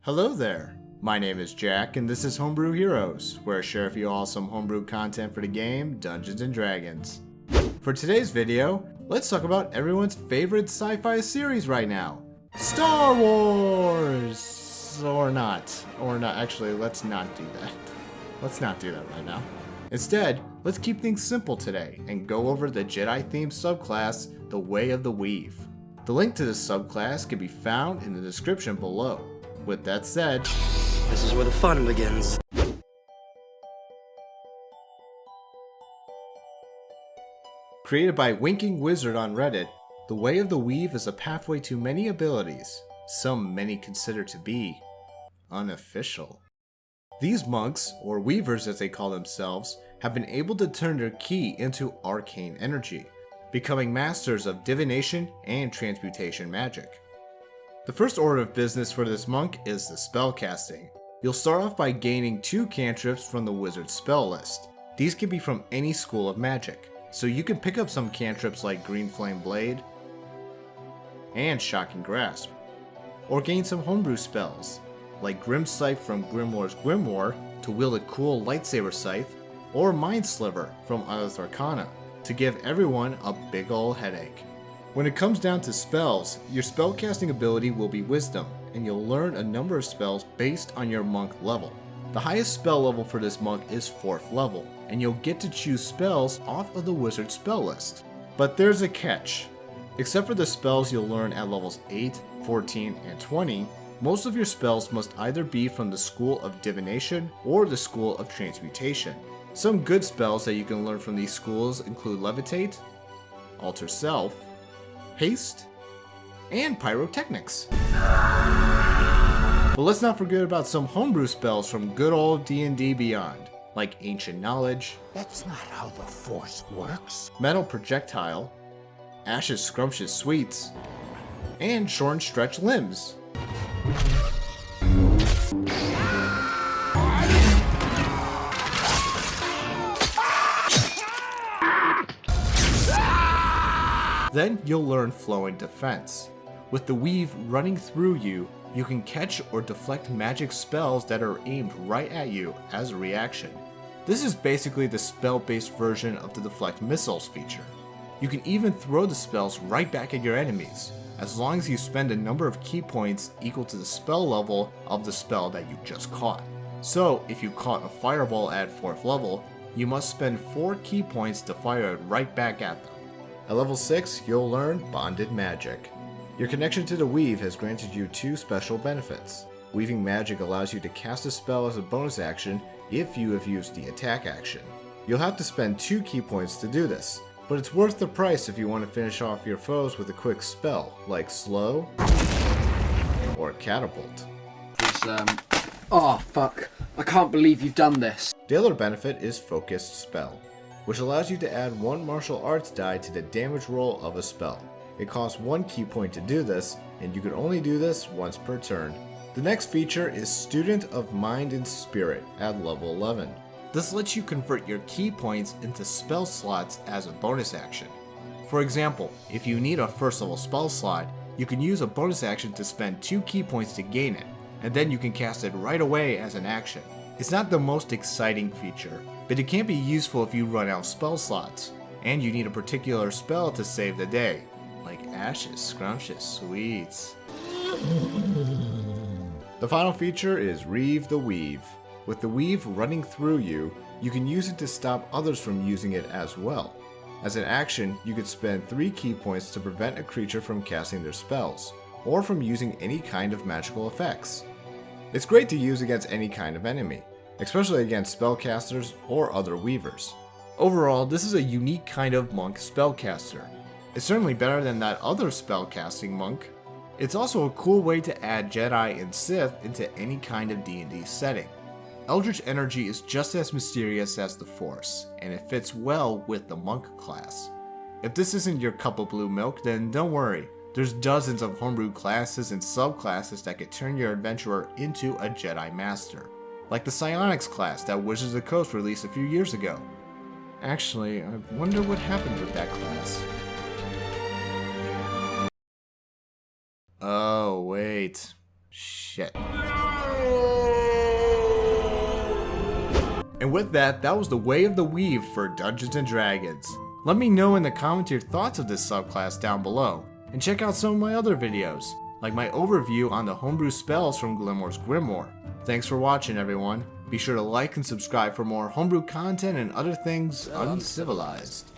Hello there, my name is Jack and this is Homebrew Heroes, where I share with you all some homebrew content for the game Dungeons & Dragons. For today's video, let's talk about everyone's favorite sci-fi series right now, Star Wars! Or not, actually let's not do that. Let's not do that right now. Instead, let's keep things simple today and go over the Jedi-themed subclass, the Way of the Weave. The link to this subclass can be found in the description below. With that said, this is where the fun begins. Created by Winking Wizard on Reddit, the Way of the Weave is a pathway to many abilities, some many consider to be unofficial. These monks, or weavers as they call themselves, have been able to turn their ki into arcane energy, becoming masters of divination and transmutation magic. The first order of business for this monk is the spellcasting. You'll start off by gaining 2 cantrips from the wizard's spell list. These can be from any school of magic, so you can pick up some cantrips like Green Flame Blade and Shocking Grasp, or gain some homebrew spells like Grim Scythe from Grimoire's Grimoire to wield a cool lightsaber scythe, or Mind Sliver from Unearthed Arcana to give everyone a big ol' headache. When it comes down to spells, your spellcasting ability will be Wisdom, and you'll learn a number of spells based on your monk level. The highest spell level for this monk is 4th level, and you'll get to choose spells off of the wizard's spell list. But there's a catch. Except for the spells you'll learn at levels 8, 14, and 20, most of your spells must either be from the School of Divination or the School of Transmutation. Some good spells that you can learn from these schools include Levitate, Alter Self, Haste, and Pyrotechnics. But let's not forget about some homebrew spells from good old D&D Beyond, like Ancient Knowledge, That's not how the Force works. Metal Projectile, Ash's Scrumptious Sweets, and Short and Stretch Limbs. Then you'll learn Flowing Defense. With the weave running through you, you can catch or deflect magic spells that are aimed right at you as a reaction. This is basically the spell-based version of the Deflect Missiles feature. You can even throw the spells right back at your enemies, as long as you spend a number of ki points equal to the spell level of the spell that you just caught. So if you caught a fireball at 4th level, you must spend 4 ki points to fire it right back at them. At level 6, you'll learn Bonded Magic. Your connection to the weave has granted you 2 special benefits. Weaving magic allows you to cast a spell as a bonus action if you have used the attack action. You'll have to spend 2 ki points to do this, but it's worth the price if you want to finish off your foes with a quick spell, like Slow or Catapult. Oh fuck, I can't believe you've done this. The other benefit is Focused Spell, which allows you to add 1 martial arts die to the damage roll of a spell. It costs 1 ki point to do this, and you can only do this once per turn. The next feature is Student of Mind and Spirit at level 11. This lets you convert your ki points into spell slots as a bonus action. For example, if you need a 1st level spell slot, you can use a bonus action to spend 2 ki points to gain it, and then you can cast it right away as an action. It's not the most exciting feature, but it can be useful if you run out spell slots, and you need a particular spell to save the day, like Ash's Scrumptious Sweets. The final feature is Reeve the Weave. With the weave running through you, you can use it to stop others from using it as well. As an action, you could spend 3 ki points to prevent a creature from casting their spells, or from using any kind of magical effects. It's great to use against any kind of enemy, especially against spellcasters or other weavers. Overall, this is a unique kind of monk spellcaster. It's certainly better than that other spellcasting monk. It's also a cool way to add Jedi and Sith into any kind of D&D setting. Eldritch energy is just as mysterious as the Force, and it fits well with the monk class. If this isn't your cup of blue milk, then don't worry. There's dozens of homebrew classes and subclasses that could turn your adventurer into a Jedi Master, like the Psionics class that Wizards of the Coast released a few years ago. Actually, I wonder what happened with that class. Oh, wait. Shit. And with that, that was the Way of the Weave for Dungeons & Dragons. Let me know in the comments your thoughts of this subclass down below, and check out some of my other videos, like my overview on the homebrew spells from Glimmore's Grimoire. Thanks for watching, everyone. Be sure to like and subscribe for more homebrew content and other things uncivilized.